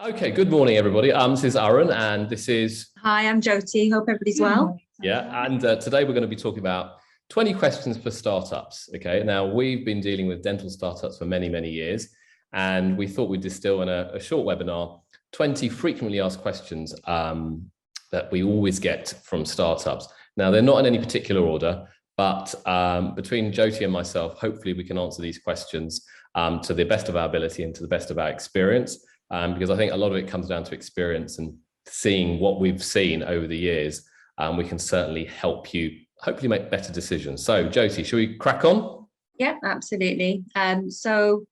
Okay, good morning, everybody. This is Arun, and this is Hi, I'm Jyoti. Hope everybody's well. today we're going to be talking about 20 questions for startups. Okay, now we've been dealing with dental startups for many years, and we thought we'd distill in a short webinar 20 frequently asked questions that we always get from startups. Now, they're not in any particular order, but between Jyoti and myself, hopefully we can answer these questions to the best of our ability and to the best of our experience. Because I think a lot of it comes down to experience and seeing what we've seen over the years. We can certainly help you hopefully make better decisions. So Jyoti, shall we crack on? Yeah, absolutely. So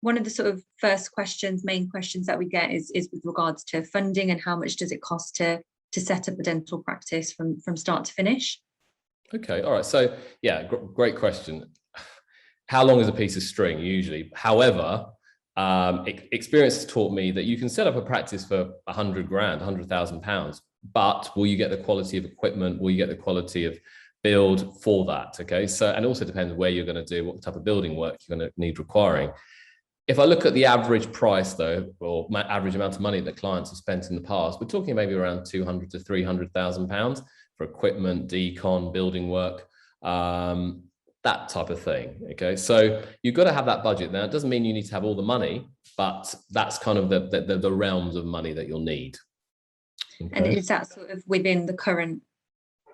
one of the sort of first main questions that we get is with regards to funding and how much does it cost to set up a dental practice from start to finish? Okay, all right. So yeah, great question. How long is a piece of string usually? However, experience has taught me that you can set up a practice for 100 grand, £100,000, but will you get the quality of equipment? Will you get the quality of build for that? Okay, so, and also depends where you're going to do, what type of building work you're going to need requiring. If I look at the average price though, or average amount of money that clients have spent in the past, we're talking maybe around 200 to 300,000 pounds for equipment, decon, building work. That type of thing. Okay, so you've got to have that budget. Now, it doesn't mean you need to have all the money, but that's kind of the realms of money that you'll need. Okay. And is that sort of within the current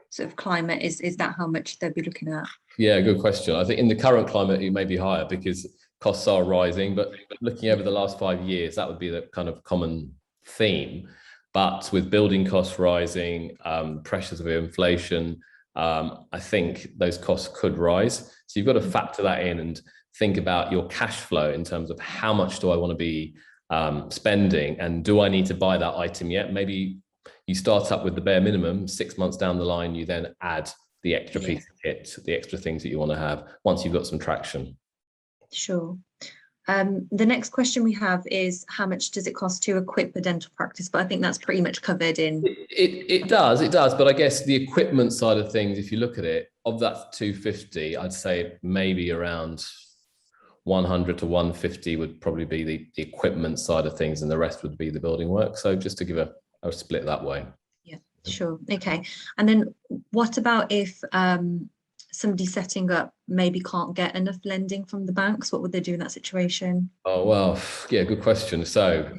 sort of climate? Is that how much they'll be looking at? Yeah, good question. I think in the current climate, it may be higher because costs are rising, but looking over the last 5 years, that would be the kind of common theme. But with building costs rising, pressures of inflation, I think those costs could rise. So you've got to factor that in and think about your cash flow in terms of how much do I want to be spending, and do I need to buy that item yet? Maybe you start up with the bare minimum, 6 months down the line, you then add the extra piece of kit, the extra things that you want to have once you've got some traction. Sure. The next question we have is how much does it cost to equip a dental practice? But I think that's pretty much covered in. It does. But I guess the equipment side of things, if you look at it, of that 250, I'd say maybe around 100 to 150 would probably be the equipment side of things, and the rest would be the building work. So just to give a split that way. Yeah, sure. Okay. And then what about if somebody setting up maybe can't get enough lending from the banks? What would they do in that situation? Oh, well, yeah, good question. So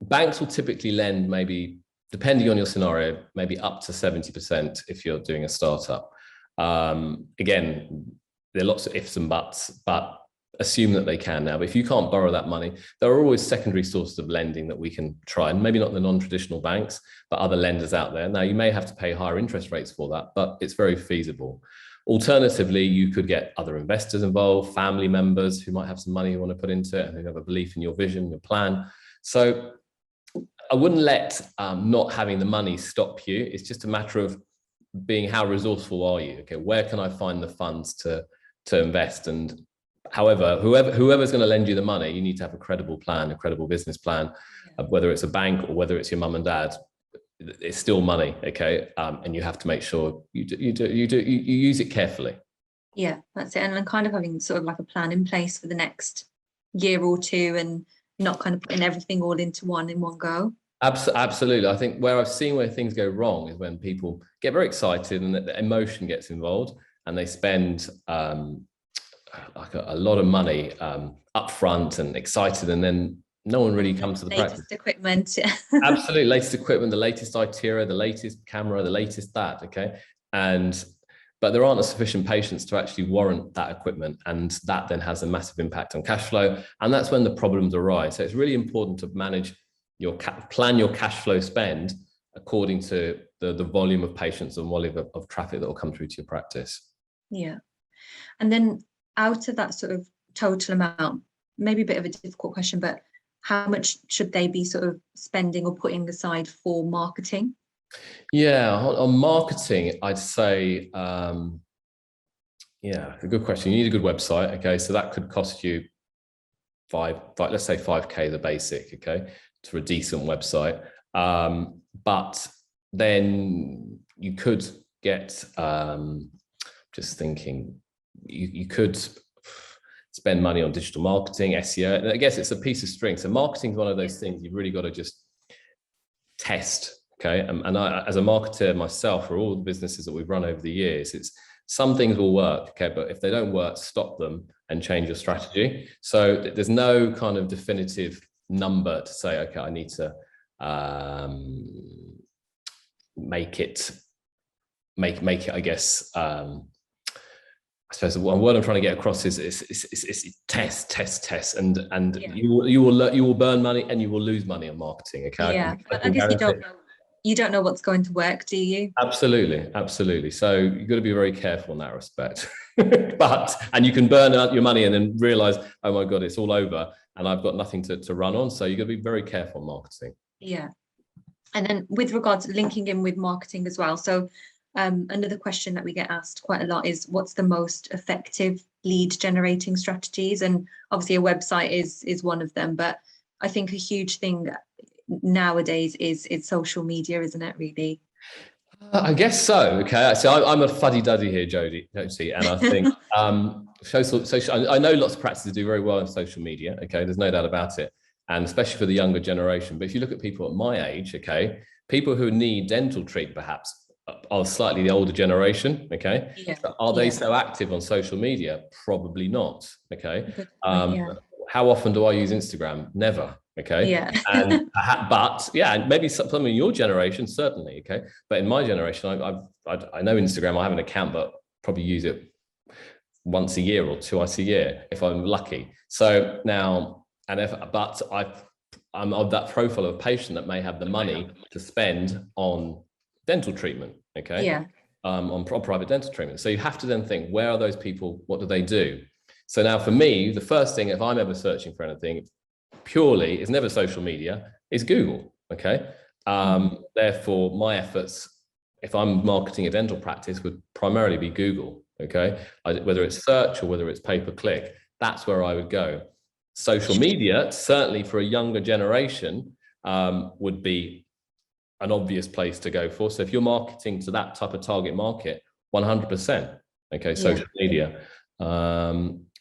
banks will typically lend maybe, depending on your scenario, maybe up to 70% if you're doing a startup. Again, there are lots of ifs and buts, but assume that they can now. But if you can't borrow that money, there are always secondary sources of lending that we can try, and maybe not the non-traditional banks, but other lenders out there. Now, you may have to pay higher interest rates for that, but it's very feasible. Alternatively, you could get other investors involved, family members who might have some money you want to put into it and who have a belief in your vision, your plan. So I wouldn't let not having the money stop you. It's just a matter of being, how resourceful are you? Okay, where can I find the funds to invest? And however, whoever's going to lend you the money, you need to have a credible plan, a credible business plan, whether it's a bank or whether it's your mum and dad. It's still money, okay, and you have to make sure you use it carefully. Yeah, that's it. And then kind of having sort of like a plan in place for the next year or two, and not kind of putting everything all into one in one go. Absolutely. I think where I've seen where things go wrong is when people get very excited and the emotion gets involved, and they spend like a lot of money up front and excited, and then no one really comes to the latest practice. Equipment. Absolutely, latest equipment, the latest Itera, the latest camera, the latest that. Okay, but there aren't a sufficient patients to actually warrant that equipment, and that then has a massive impact on cash flow, and that's when the problems arise. So it's really important to manage plan your cash flow spend according to the volume of patients and volume of traffic that will come through to your practice. Yeah, and then out of that sort of total amount, maybe a bit of a difficult question, but how much should they be sort of spending or putting aside for marketing? Yeah, on marketing, I'd say, yeah, a good question. You need a good website. Okay, so that could cost you let's say 5K the basic, okay, for a decent website. But then you could get, just thinking, you could spend money on digital marketing, SEO. And I guess it's a piece of string. So marketing is one of those things you've really got to just test. Okay. And I, as a marketer myself, for all the businesses that we've run over the years, it's some things will work. Okay. But if they don't work, stop them and change your strategy. So there's no kind of definitive number to say, okay, I need to make it, I guess, I suppose the word I'm trying to get across is test, and you will burn money and you will lose money on marketing. Okay. Yeah, I guess you don't know what's going to work, do you? Absolutely. So you've got to be very careful in that respect. And you can burn out your money and then realize, oh my God, it's all over and I've got nothing to run on. So you've got to be very careful in marketing. Yeah. And then with regards to linking in with marketing as well. So another question that we get asked quite a lot is, what's the most effective lead generating strategies? And obviously a website is one of them, but I think a huge thing nowadays is social media, isn't it, really? I guess so. Okay, so I'm a fuddy-duddy here, Jyoti, and I think social. I know lots of practices do very well in social media. Okay, there's no doubt about it, and especially for the younger generation. But if you look at people at my age, okay, people who need dental treatment perhaps are slightly the older generation. Okay, so are they so active on social media? Probably not. Okay, how often do I use Instagram? Never. Okay. And but yeah, maybe some in your generation, certainly. Okay. But in my generation, I know Instagram, I have an account, but probably use it once a year or twice a year if I'm lucky. So now, I'm of that profile of patient that may have the money to spend on dental treatment. Okay. On private dental treatment. So you have to then think, where are those people? What do they do? So now for me, the first thing, if I'm ever searching for anything, purely is never social media, is Google. Okay. Therefore, my efforts, if I'm marketing a dental practice, would primarily be Google. Okay. Whether it's search or whether it's pay-per-click, that's where I would go. Social media, certainly for a younger generation, would be an obvious place to go for. So if you're marketing to that type of target market, 100%. Okay. Social media.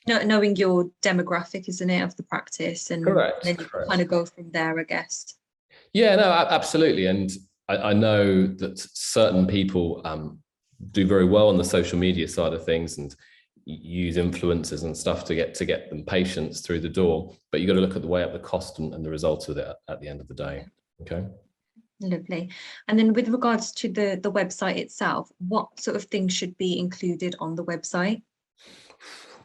Knowing your demographic, isn't it, of the practice, and then you kind of go from there, I guess. Yeah, no, absolutely. And I know that certain people do very well on the social media side of things and use influencers and stuff to get them patients through the door. But you've got to look at the way up the cost and the results of it at the end of the day. Okay. Lovely. And then with regards to the website itself, what sort of things should be included on the website?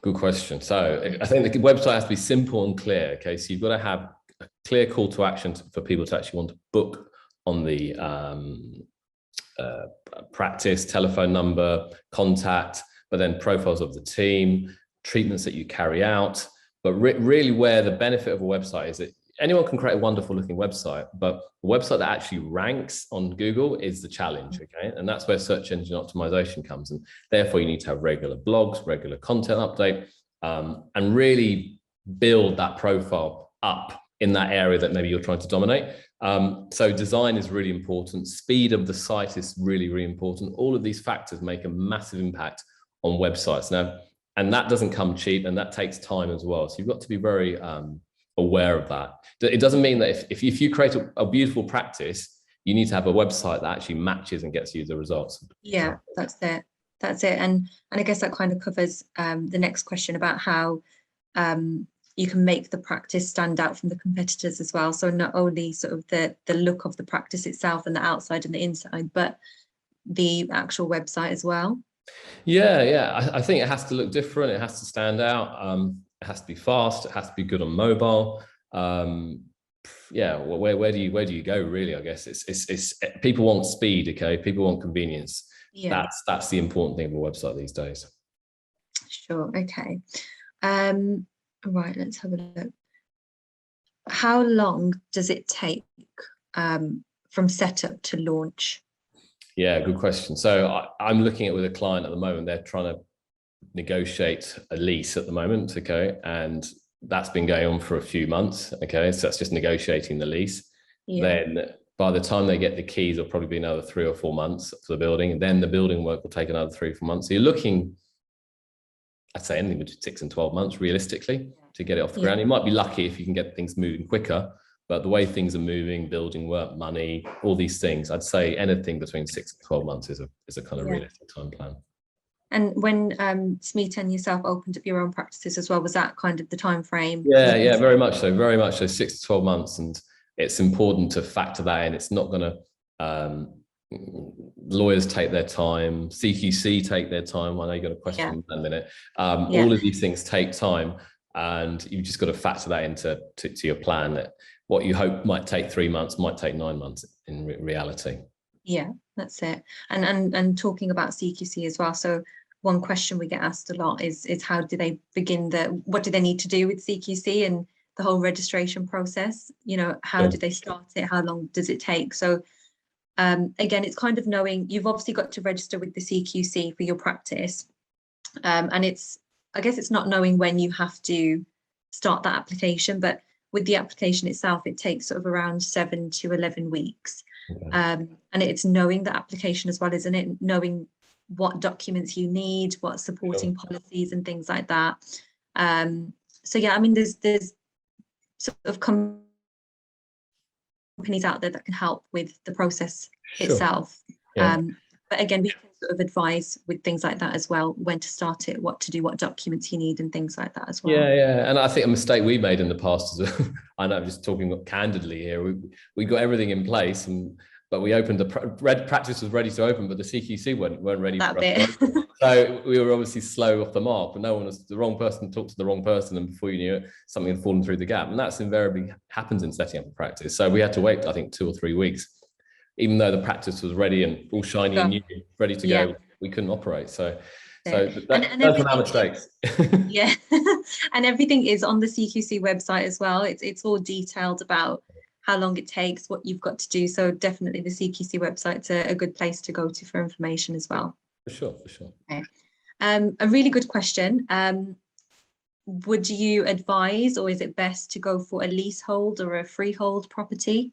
Good question. So I think the website has to be simple and clear. Okay, so you've got to have a clear call to action for people to actually want to book on the practice, telephone number, contact, but then profiles of the team, treatments that you carry out. But really where the benefit of a website is that anyone can create a wonderful looking website, but a website that actually ranks on Google is the challenge, okay? And that's where search engine optimization comes. And therefore you need to have regular blogs, regular content update, and really build that profile up in that area that maybe you're trying to dominate. So design is really important. Speed of the site is really, really important. All of these factors make a massive impact on websites now, and that doesn't come cheap, and that takes time as well. So you've got to be very, aware of that. It doesn't mean that if you create a beautiful practice, you need to have a website that actually matches and gets you the results. Yeah, that's it. And I guess that kind of covers the next question about how you can make the practice stand out from the competitors as well. So not only sort of the look of the practice itself and the outside and the inside, but the actual website as well. Yeah. I think it has to look different. It has to stand out. It has to be fast. It has to be good on mobile. Where do you go really? I guess it's people want speed. Okay, people want convenience. Yeah, that's the important thing of a website these days. Sure. Okay. Right. Let's have a look. How long does it take from setup to launch? Yeah, good question. So I'm looking at with a client at the moment. They're trying to negotiate a lease at the moment, okay, and that's been going on for a few months, okay, so that's just negotiating the lease. Then by the time they get the keys, it'll probably be another 3 or 4 months for the building, and then the building work will take another 3 or 4 months. So you're looking I'd say anything between 6 and 12 months realistically to get it off the ground. You might be lucky if you can get things moving quicker, but the way things are moving, building work, money, all these things, I'd say anything between 6 and 12 months is a kind of realistic time plan. And when Smita and yourself opened up your own practices as well, was that kind of the time frame? Yeah, very much so, very much so, 6 to 12 months. And it's important to factor that in. It's not going to, lawyers take their time, CQC take their time. I know you've got a question in a minute. All of these things take time, and you've just got to factor that into your plan, that what you hope might take 3 months might take 9 months in reality. Yeah, that's it. And talking about CQC as well. So one question we get asked a lot is how do they begin what do they need to do with CQC and the whole registration process? You know, how do they start it? How long does it take? So again, it's kind of knowing you've obviously got to register with the CQC for your practice. And I guess it's not knowing when you have to start that application, but with the application itself, it takes sort of around 7 to 11 weeks. And it's knowing the application as well, isn't it? Knowing what documents you need, what supporting policies and things like that. So yeah, I mean, there's sort of companies out there that can help with the process itself. But again, we can sort of advise with things like that as well, when to start it, what to do, what documents you need and things like that as well. Yeah. And I think a mistake we made in the past is, I know I'm just talking candidly here, we got everything in place, but we opened practice was ready to open, but the CQC weren't ready for us to open. So we were obviously slow off the mark, but no one was, the wrong person talked to the wrong person, and before you knew it, something had fallen through the gap. And that's invariably happens in setting up a practice. So we had to wait, I think, 2 or 3 weeks. Even though the practice was ready and all shiny and new, ready to go, we couldn't operate. So that's one our mistakes. Yeah, and everything is on the CQC website as well. It's all detailed about how long it takes, what you've got to do. So definitely the CQC website's a good place to go to for information as well. For sure. Okay. A really good question. Would you advise, or is it best to go for a leasehold or a freehold property?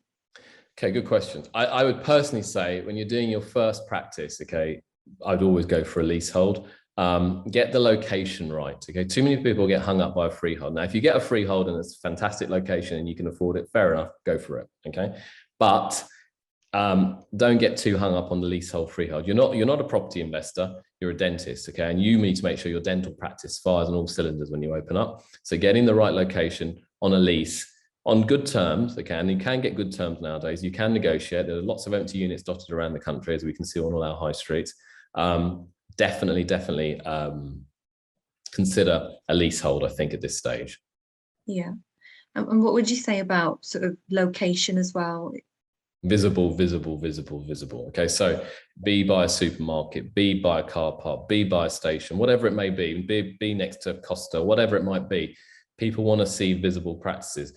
Okay, good question. I would personally say when you're doing your first practice, okay, I'd always go for a leasehold. Get the location right. Okay, too many people get hung up by a freehold. Now, if you get a freehold and it's a fantastic location and you can afford it, fair enough, go for it. Okay, but don't get too hung up on the leasehold freehold. You're not a property investor. You're a dentist. Okay, and you need to make sure your dental practice fires on all cylinders when you open up. So get in the right location on a lease, on good terms, okay, and you can get good terms nowadays. You can negotiate. There are lots of empty units dotted around the country, as we can see on all our high streets. Definitely consider a leasehold, I think, at this stage. Yeah. And what would you say about sort of location as well? Visible. Okay, so be by a supermarket, be by a car park, be by a station, whatever it may be next to Costa, whatever it might be. People want to see visible practices.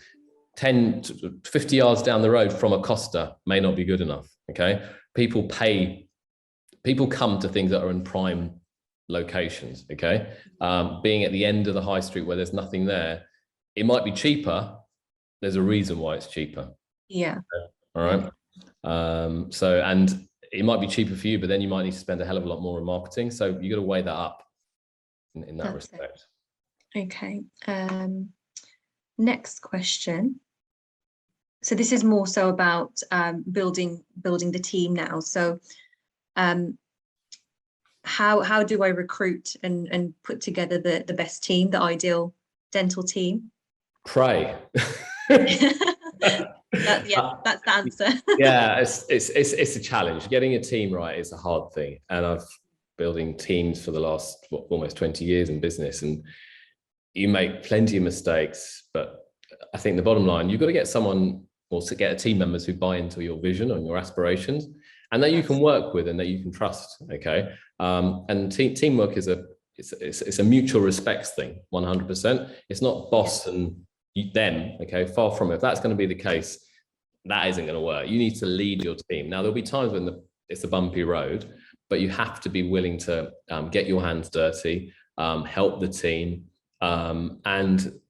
10 to 50 yards down the road from a Costa may not be good enough. Okay, people come to things that are in prime locations. Okay, being at the end of the high street where there's nothing there, it might be cheaper. There's a reason why it's cheaper. Yeah. Okay. All right. So, and it might be cheaper for you, but then you might need to spend a hell of a lot more on marketing. So you got to weigh that up in that respect. Okay. Next question. So this is more so about building the team now. So how do I recruit and put together the best team, the ideal dental team? Pray. That's the answer. Yeah, it's a challenge. Getting a team right is a hard thing, and I've building teams for the last almost 20 years in business, and you make plenty of mistakes. But I think the bottom line, you've got to get someone, or to get a team members who buy into your vision and your aspirations, and that you can work with and that you can trust. Okay, and teamwork is a mutual respects thing. 100%. It's not boss and them. Okay, far from it. If that's going to be the case, that isn't going to work. You need to lead your team. Now, there'll be times when it's a bumpy road, but you have to be willing to get your hands dirty, help the team, and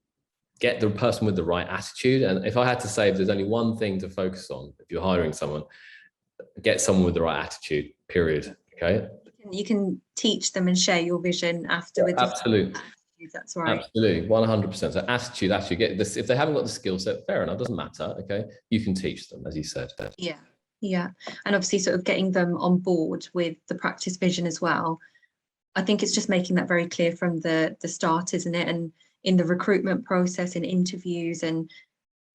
get the person with the right attitude. And if I had to say, if there's only one thing to focus on, if you're hiring someone, get someone with the right attitude, period. Okay. you can teach them and share your vision afterwards. Absolutely. That's right. Absolutely, 100%. So attitude, get this. If they haven't got the skill set, fair enough, doesn't matter. Okay, you can teach them, as you said. Yeah, yeah, and obviously, sort of getting them on board with the practice vision as well. I think it's just making that very clear from the start, isn't it? And in the recruitment process, in interviews, and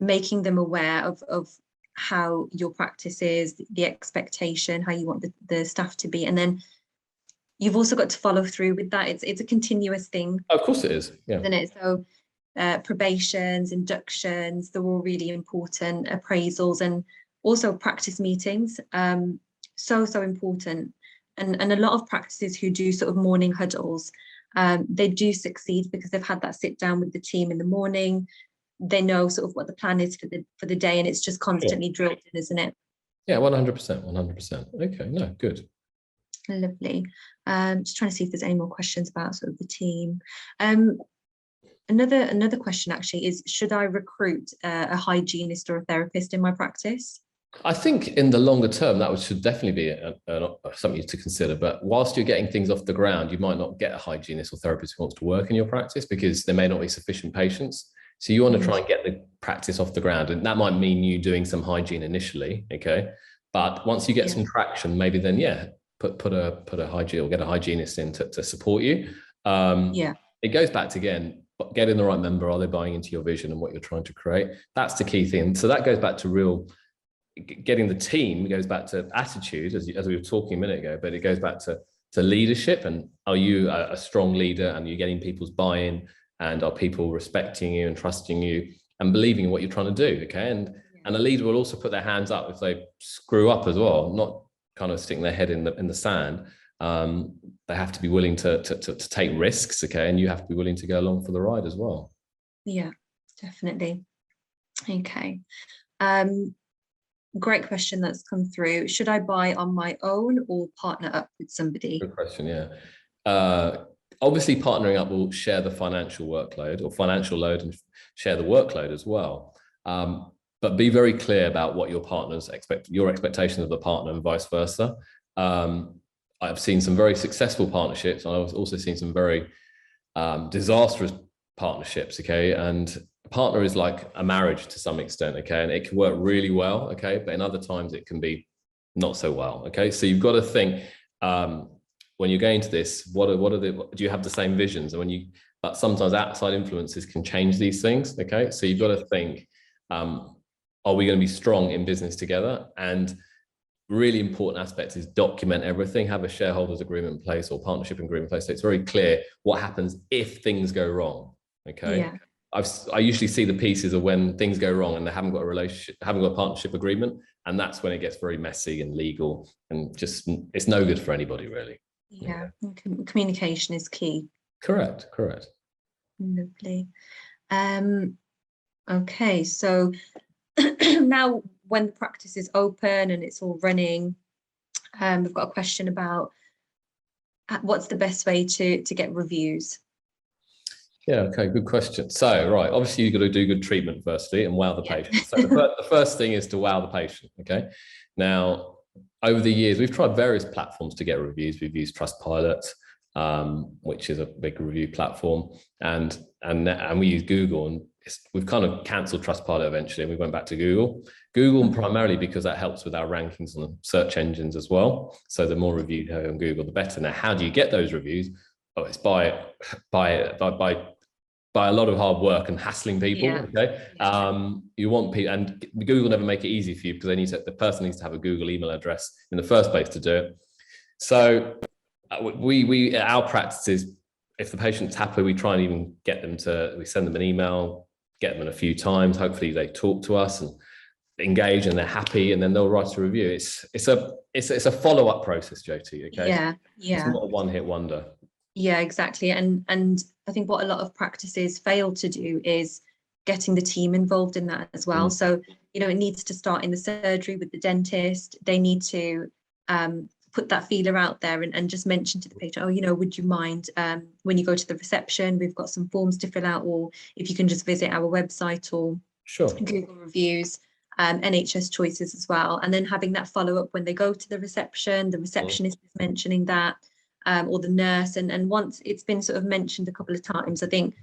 making them aware of how your practice is, the expectation, how you want the staff to be, and then you've also got to follow through with that. It's a continuous thing. Of course it is, yeah. Isn't it? So probations, inductions, they're all really important, appraisals, and also practice meetings. So important. And a lot of practices who do sort of morning huddles, they do succeed because they've had that sit down with the team in the morning. They know sort of what the plan is for the day, and it's just constantly drilled in, isn't it? Yeah, 100%, 100%. Okay, no, good. Lovely. Just trying to see if there's any more questions about sort of the team. Another question actually is, should I recruit a hygienist or a therapist in my practice? I think in the longer term, that should definitely be something to consider. But whilst you're getting things off the ground, you might not get a hygienist or therapist who wants to work in your practice because there may not be sufficient patients. So you want to try and get the practice off the ground. And that might mean you doing some hygiene initially, okay? But once you get some traction, maybe then, put a hygiene or get a hygienist in to support you. It goes back to, again, getting the right member. Are they buying into your vision and what you're trying to create? That's the key thing. So that goes back to getting the team, goes back to attitude, as we were talking a minute ago, but it goes back to leadership. And are you a strong leader, and you're getting people's buy-in, and are people respecting you and trusting you and believing in what you're trying to do? Okay. And a leader will also put their hands up if they screw up as well, not kind of sticking their head in the sand. They have to be willing to take risks, okay, and you have to be willing to go along for the ride as well. Yeah, definitely. Okay. Great question that's come through. Should I buy on my own or partner up with somebody? Good question. Yeah. Obviously, partnering up will share the financial workload or financial load and share the workload as well. But be very clear about what your partners expect, your expectations of the partner, and vice versa. I've seen some very successful partnerships, and I've also seen some very disastrous partnerships. Okay, and a partner is like a marriage to some extent. Okay, and it can work really well. Okay, but in other times it can be not so well. Okay, so you've got to think when you're going to this, do you have the same visions? And but sometimes outside influences can change these things. Okay, so you've got to think. Are we going to be strong in business together? And really important aspect is document everything, have a shareholders agreement in place or partnership agreement in place. So it's very clear what happens if things go wrong. Okay. Yeah. I usually see the pieces of when things go wrong and they haven't got a relationship, haven't got a partnership agreement. And that's when it gets very messy and legal, and just, it's no good for anybody really. Yeah. Communication is key. Correct. Lovely. Okay. So now when the practice is open and it's all running, we've got a question about what's the best way to get reviews? Yeah, okay, good question. So, right, obviously you've got to do good treatment firstly and wow the patient. So the first thing is to wow the patient, okay? Now, over the years, we've tried various platforms to get reviews. We've used Trustpilot, which is a big review platform, and we use Google, and we've kind of cancelled Trustpilot eventually, and we went back to Google primarily because that helps with our rankings on search engines as well. So the more reviews you have on Google, the better. Now, how do you get those reviews? Oh, it's by a lot of hard work and hassling people. Okay, you want people, and Google never make it easy for you because the person needs to have a Google email address in the first place to do it. So our practice is, if the patient's happy, we try and even we send them an email, get them in a few times. Hopefully they talk to us and engage and they're happy, and then they'll write a review. It's a follow-up process, Jyoti. Okay. Yeah. It's not a one-hit wonder. Yeah, exactly. And I think what a lot of practices fail to do is getting the team involved in that as well. So, it needs to start in the surgery with the dentist. They need to put that feeler out there and just mention to the patient, would you mind when you go to the reception, we've got some forms to fill out, or if you can just visit our website or Google reviews, NHS choices as well. And then having that follow up when they go to the receptionist is mentioning that. or the nurse. And once it's been sort of mentioned a couple of times, I think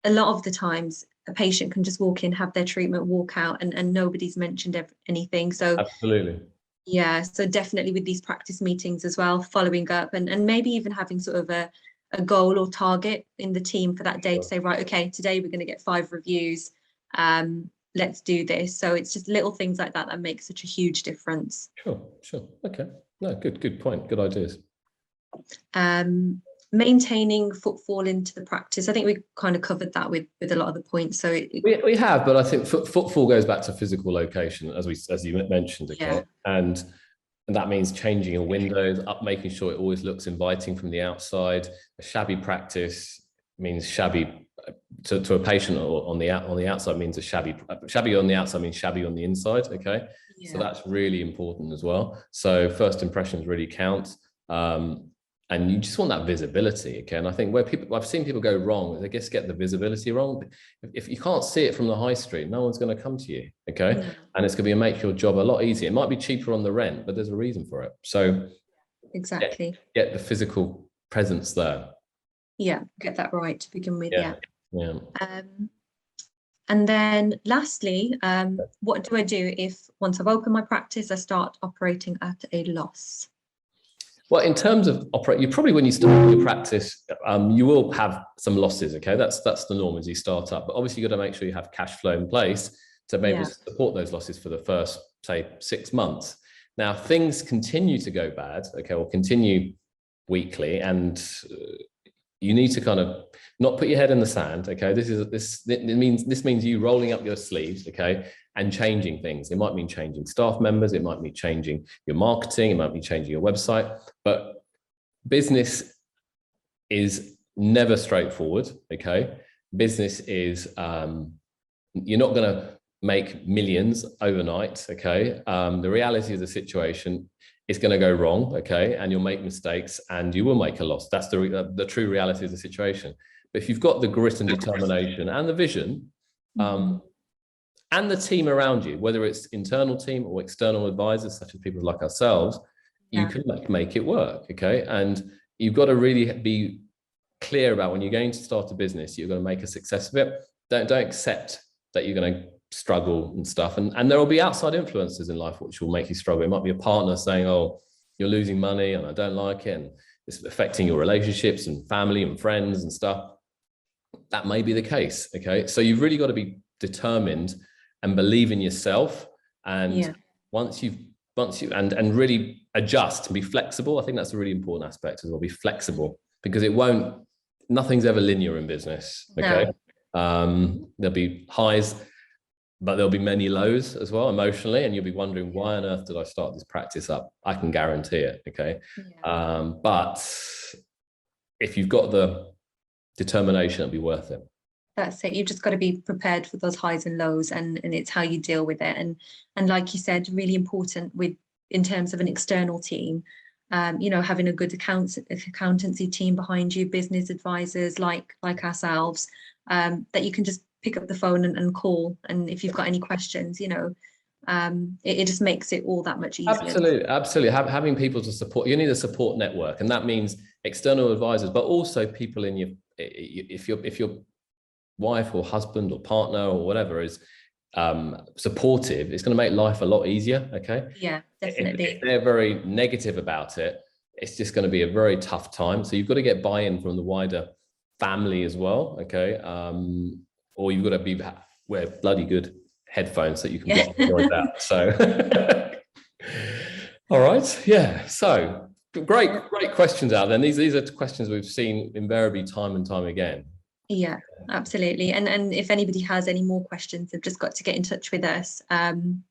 a lot of the times a patient can just walk in, have their treatment, walk out, and nobody's mentioned anything. So Absolutely. yeah, so definitely with these practice meetings as well, following up, and maybe even having sort of a goal or target in the team for that day to say, right, okay, today we're going to get 5 reviews. Let's do this. So it's just little things like that that make such a huge difference. Sure. Okay. No, good point. Good ideas. Maintaining footfall into the practice. I think we kind of covered that with a lot of the points. So we have, but I think footfall goes back to physical location, as you mentioned. Okay, yeah. and that means changing your windows, making sure it always looks inviting from the outside. A shabby practice means shabby to a patient, or on the outside means shabby on the outside means shabby on the inside. Okay, yeah. So that's really important as well. So first impressions really count. And you just want that visibility, okay? And I think I've seen people go wrong, they just get the visibility wrong. If you can't see it from the high street, no one's going to come to you, okay? Yeah. And it's going to make your job a lot easier. It might be cheaper on the rent, but there's a reason for it. So exactly, get the physical presence there. Yeah, get that right to begin with. Yeah. And then lastly, what do I do if once I've opened my practice, I start operating at a loss? Well, in terms of you probably, when you start your practice, you will have some losses. Okay, that's the norm as you start up. But obviously, you've got to make sure you have cash flow in place to be able to support those losses for the first, say, 6 months. Now, things continue to go bad. Okay, or continue weekly, and you need to kind of not put your head in the sand. Okay, this means you rolling up your sleeves. Okay, and changing things. It might mean changing staff members. It might mean changing your marketing. It might be changing your website. But business is never straightforward. Okay, business is you're not going to make millions overnight. Okay, the reality of the situation is going to go wrong. Okay, and you'll make mistakes and you will make a loss. That's the true reality of the situation. But if you've got the grit and determination and the vision, and the team around you, whether it's internal team or external advisors, such as people like ourselves, you can make it work, okay? And you've got to really be clear about when you're going to start a business, you're going to make a success of it. Don't accept that you're going to struggle and stuff. And there will be outside influences in life which will make you struggle. It might be a partner saying, oh, you're losing money and I don't like it, and it's affecting your relationships and family and friends and stuff. That may be the case, okay? So you've really got to be determined and believe in yourself, and once you and really adjust and be flexible. I think that's a really important aspect as well. Be flexible, because nothing's ever linear in business. Okay, there'll be highs, but there'll be many lows as well emotionally, and you'll be wondering, why on earth did I start this practice up? I can guarantee it. Okay, but if you've got the determination, it'll be worth it. That's it. You've just got to be prepared for those highs and lows, and it's how you deal with it. And like you said, really important in terms of an external team, having a good accountancy team behind you, business advisors like ourselves, that you can just pick up the phone and call. And if you've got any questions, it just makes it all that much easier. Absolutely. Having people to support. You need a support network, and that means external advisors, but also people in if your wife or husband or partner or whatever is supportive, it's going to make life a lot easier. Okay. Yeah, definitely. If they're very negative about it, it's just going to be a very tough time. So you've got to get buy-in from the wider family as well. Okay. Or you've got to wear bloody good headphones that you can block the noise out. So all right. Yeah. So great questions out there. And these are questions we've seen invariably time and time again. Yeah, absolutely. And if anybody has any more questions, they've just got to get in touch with us. And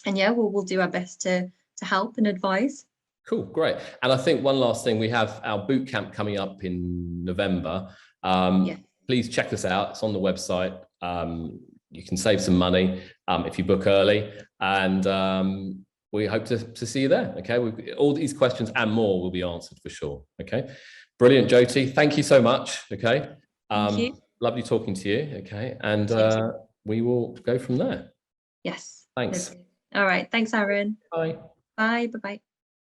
we'll do our best to help and advise. Cool, great. And I think one last thing, we have our boot camp coming up in November. Please check us out. It's on the website. You can save some money if you book early, and we hope to see you there. Okay, all these questions and more will be answered for sure. Okay, brilliant, Jyoti. Thank you so much. Okay. Thank you. Lovely talking to you. Okay. And we will go from there. Yes. Thanks. Lovely. All right. Thanks, Arun. Bye. Bye. Bye-bye.